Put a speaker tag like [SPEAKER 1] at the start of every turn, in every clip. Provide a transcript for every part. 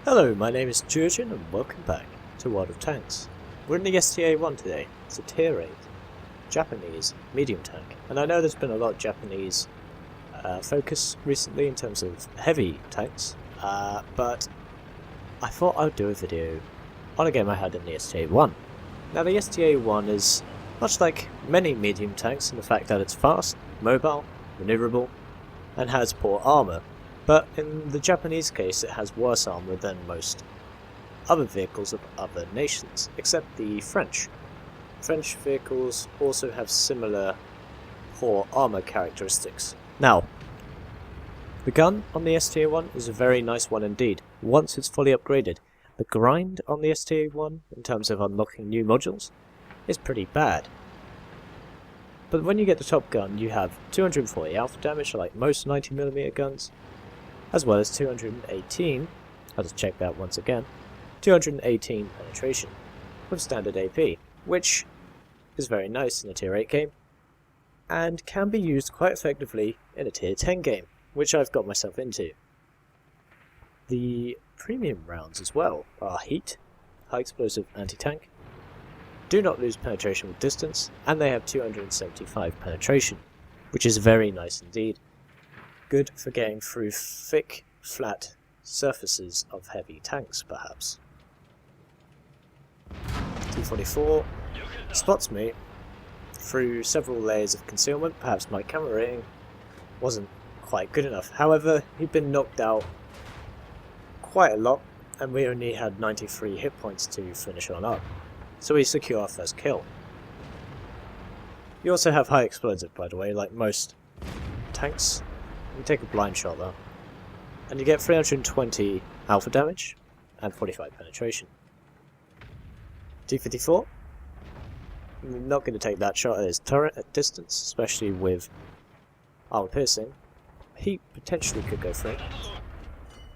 [SPEAKER 1] Hello, my name is Geogen and welcome back to World of Tanks. We're in the STA 1 today. It's a tier 8 Japanese medium tank. And I know there's been a lot of Japanese focus recently in terms of heavy tanks, but I thought I would do a video on a game I had in the STA 1. Now the STA 1 is much like many medium tanks in the fact that it's fast, mobile, maneuverable, and has poor armour. But in the Japanese case, it has worse armour than most other vehicles of other nations, except the French. French vehicles also have similar poor armour characteristics. Now, the gun on the STA 1 is a very nice one indeed, once it's fully upgraded. The grind on the STA 1, in terms of unlocking new modules, is pretty bad. But when you get the top gun, you have 240 alpha damage, like most 90mm guns, as well as 218, I'll just check that once again, 218 penetration with standard AP, which is very nice in a tier 8 game, and can be used quite effectively in a tier 10 game, which I've got myself into. The premium rounds as well are heat, high explosive anti-tank, do not lose penetration with distance, and they have 275 penetration, which is very nice indeed. Good for getting through thick, flat surfaces of heavy tanks, perhaps. T-44 spots me through several layers of concealment. Perhaps my camera rating wasn't quite good enough. However, he'd been knocked out quite a lot, and we only had 93 hit points to finish on up. So we secure our first kill. You also have high explosive, by the way, like most tanks. You take a blind shot though, and you get 320 alpha damage and 45 penetration. T-54, I'm not going to take that shot at his turret at distance, especially with armor piercing. He potentially could go through.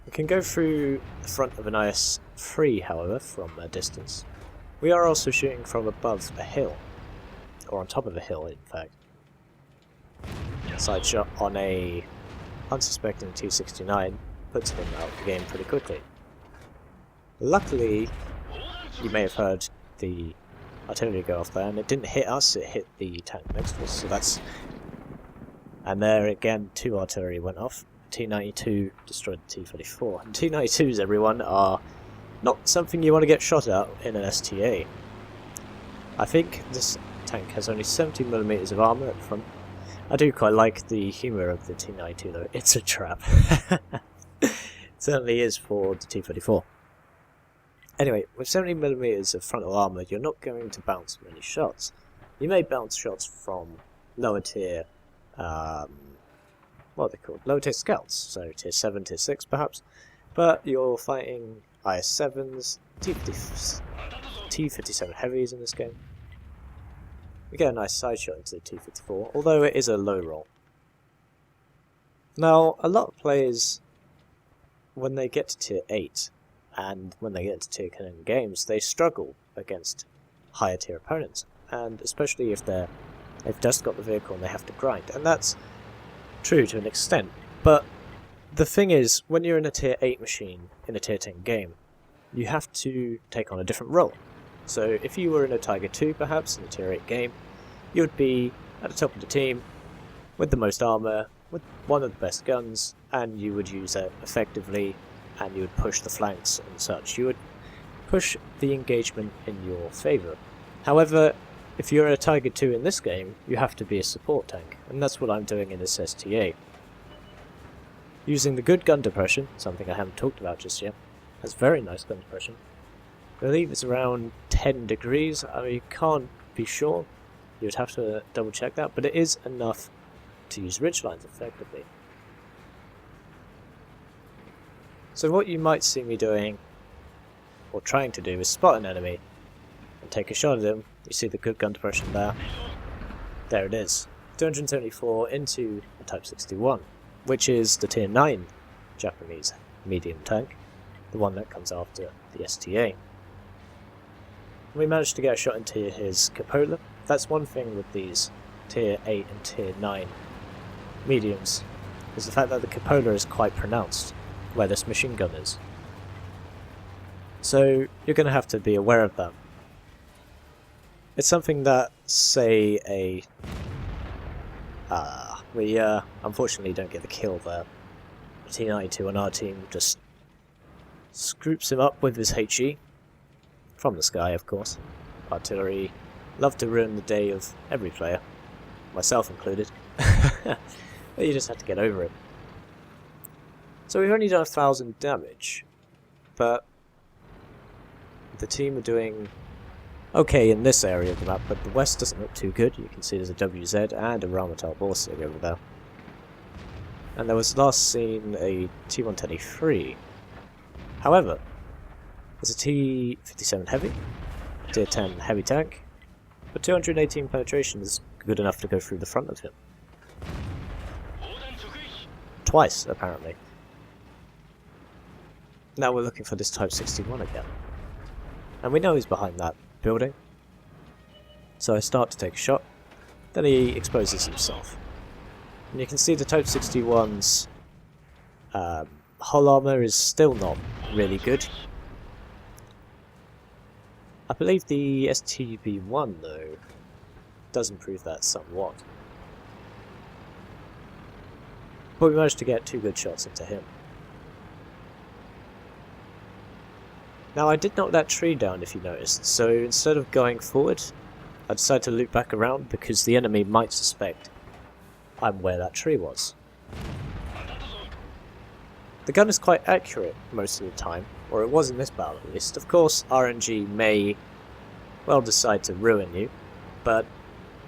[SPEAKER 1] We can go through the front of an IS-3, however, from a distance. We are also shooting from above a hill, or on top of a hill, in fact. Side shot on a unsuspecting T-69 puts him out of the game pretty quickly. Luckily, you may have heard the artillery go off there, and it didn't hit us, it hit the tank next to us, so that's... And there again, 2 artillery went off. T-92 destroyed the T-34. And T-92s, everyone, are not something you want to get shot at in an STA. I think this tank has only 70mm of armour at the front. I do quite like the humour of the T-92 though, it's a trap. It certainly is for the T-34. Anyway, with 70mm of frontal armour, you're not going to bounce many shots. You may bounce shots from lower tier, what are they called? Lower tier scouts, so tier 7, tier 6 perhaps, but you're fighting IS-7s, T-57 heavies in this game. We get a nice side shot into the T-54, although it is a low roll. Now, a lot of players, when they get to tier 8, and when they get into tier 10 games, they struggle against higher tier opponents, and especially if they've just got the vehicle and they have to grind, and that's true to an extent, but the thing is, when you're in a tier 8 machine, in a tier 10 game, you have to take on a different role. So if you were in a Tiger 2 perhaps, in a tier 8 game, you would be at the top of the team, with the most armour, with one of the best guns, and you would use it effectively, and you would push the flanks and such. You would push the engagement in your favour. However, if you're a Tiger 2 in this game, you have to be a support tank, and that's what I'm doing in this STA. Using the good gun depression, something I haven't talked about just yet, has very nice gun depression. I believe it's around 10 degrees, I can't be sure, you would have to double check that, but it is enough to use ridgelines effectively. So what you might see me doing, or trying to do, is spot an enemy and take a shot at him. You see the good gun depression there. There it is. 274 into a Type 61, which is the tier 9 Japanese medium tank, the one that comes after the STA. We managed to get a shot into his cupola. That's one thing with these tier 8 and tier 9 mediums, is the fact that the cupola is quite pronounced, where this machine gun is. So you're going to have to be aware of that. It's something that, say, we unfortunately don't get the kill there. T92 on our team just scoops him up with his HE, from the sky of course. Artillery love to ruin the day of every player, myself included, but you just have to get over it. So we've only done 1,000 damage, but the team are doing okay in this area of the map, but the west doesn't look too good. You can see there's a WZ and a Ramatal Borsig over there. And there was last seen a T123. However, there's a T57 Heavy, Tier 10 Heavy Tank, but 218 penetration is good enough to go through the front of him. Twice, apparently. Now we're looking for this Type 61 again. And we know he's behind that building. So I start to take a shot, then he exposes himself. And you can see the Type 61's hull armour is still not really good. I believe the STB-1 though does improve that somewhat. But we managed to get 2 good shots into him. Now I did knock that tree down if you noticed, so instead of going forward, I decided to loop back around because the enemy might suspect I'm where that tree was. The gun is quite accurate most of the time, or it was in this battle at least. Of course, RNG may well decide to ruin you, but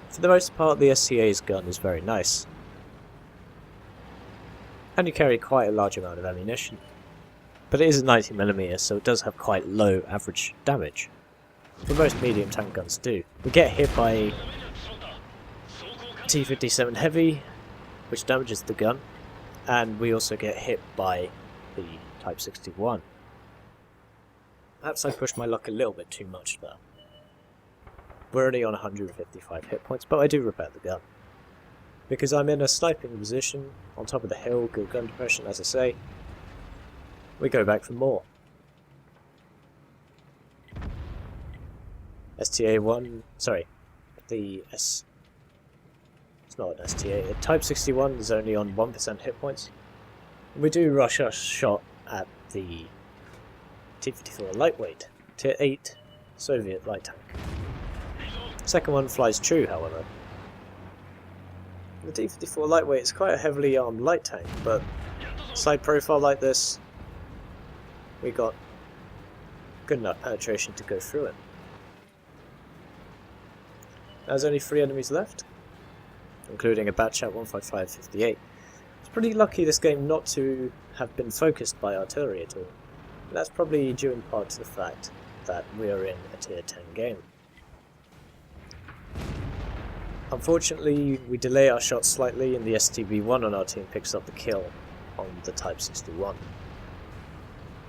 [SPEAKER 1] for the most part the STA's gun is very nice. And you carry quite a large amount of ammunition. But it is a 90mm, so it does have quite low average damage. For most medium tank guns do. We get hit by T57 Heavy, which damages the gun, and we also get hit by the Type 61. Perhaps I pushed my luck a little bit too much there. We're only on 155 hit points, but I do repair the gun. Because I'm in a sniping position, on top of the hill, good gun depression as I say. We go back for more. STA-1, sorry, it's not an STA, Type 61 is only on 1% hit points. We do rush a shot at the T-54 lightweight, Tier 8 Soviet light tank. Second one flies true, however. The T-54 lightweight is quite a heavily armed light tank, but side profile like this, we got good enough penetration to go through it. There's only 3 enemies left, including a Batchat 155-58. It's pretty lucky this game not to have been focused by artillery at all. And that's probably due in part to the fact that we are in a Tier 10 game. Unfortunately, we delay our shots slightly and the STB-1 on our team picks up the kill on the Type 61.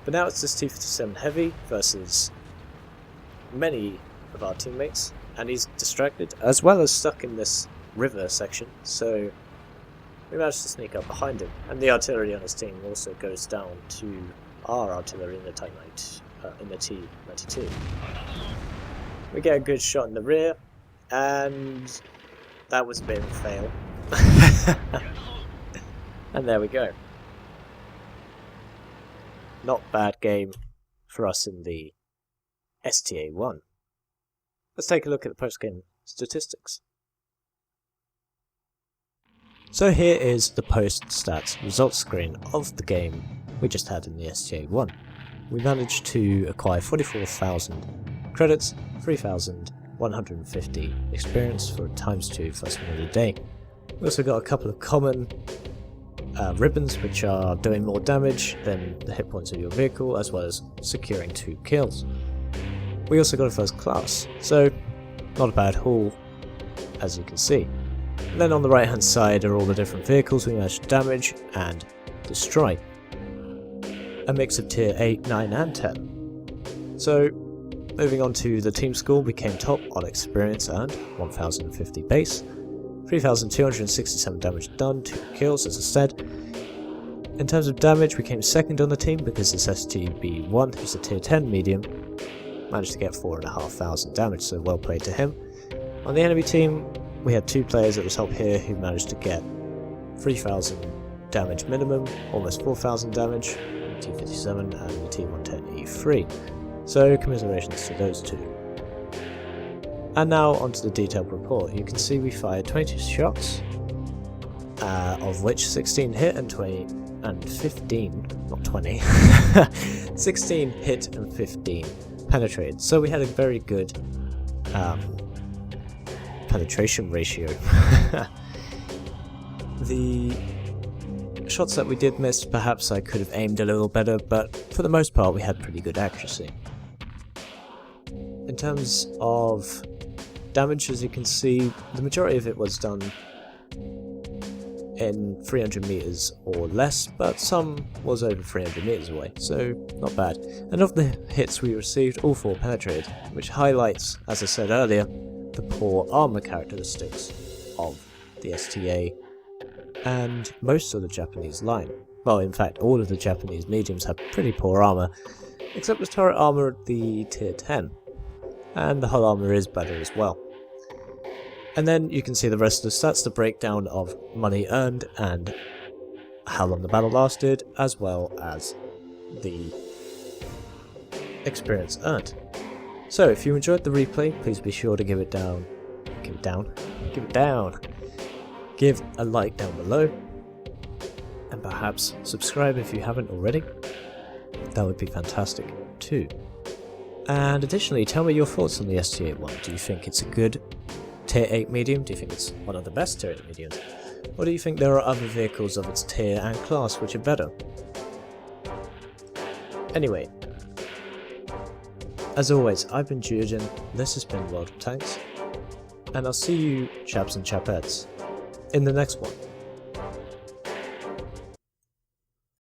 [SPEAKER 1] But now it's this T-57 Heavy versus many of our teammates, and he's distracted, as well as stuck in this river section, so we managed to sneak up behind him, and the artillery on his team also goes down to our artillery in the T-92. We get a good shot in the rear, and that was a bit of a fail. And there we go. Not bad game for us in the STA-1. Let's take a look at the post-game statistics. So here is the post-stats results screen of the game we just had in the STA-1. We managed to acquire 44,000 credits, 3,150 experience for ×2 first win of the day. We also got a couple of common ribbons which are doing more damage than the hit points of your vehicle, as well as securing 2 kills. We also got a first class, so not a bad haul as you can see. And then on the right hand side are all the different vehicles we managed to damage and destroy. A mix of tier 8, 9 and 10. So moving on to the team score, we came top on experience and 1050 base, 3,267 damage done, 2 kills as I said. In terms of damage, we came second on the team because this STB1, who's a tier 10 medium, managed to get 4,500 damage, so well played to him. On the enemy team, we had 2 players at the top here who managed to get 3,000 damage minimum, almost 4,000 damage, T57 and T110E3. So commiserations to those 2. And now onto the detailed report. You can see we fired 22 shots, of which 16 hit and 15, not 20, 16 hit and 15 penetrated. So we had a very good penetration ratio. The shots that we did miss, perhaps I could have aimed a little better, but for the most part we had pretty good accuracy. In terms of damage, as you can see, the majority of it was done in 300 meters or less, but some was over 300 meters away, so not bad. And of the hits we received, all 4 penetrated, which highlights, as I said earlier, the poor armor characteristics of the STA and most of the Japanese line. Well, in fact, all of the Japanese mediums have pretty poor armor, except the turret armor at the tier 10, and the hull armor is better as well. And then you can see the rest of the stats, the breakdown of money earned and how long the battle lasted, as well as the experience earned. So if you enjoyed the replay, please be sure to give it down. Give a like down below, and perhaps subscribe if you haven't already. That would be fantastic too. And additionally, tell me your thoughts on the STA1. Do you think it's a good tier 8 medium? Do you think it's one of the best tier 8 mediums? Or do you think there are other vehicles of its tier and class which are better? Anyway, as always, I've been Geogen, this has been World of Tanks, and I'll see you chaps and chapettes in the next one.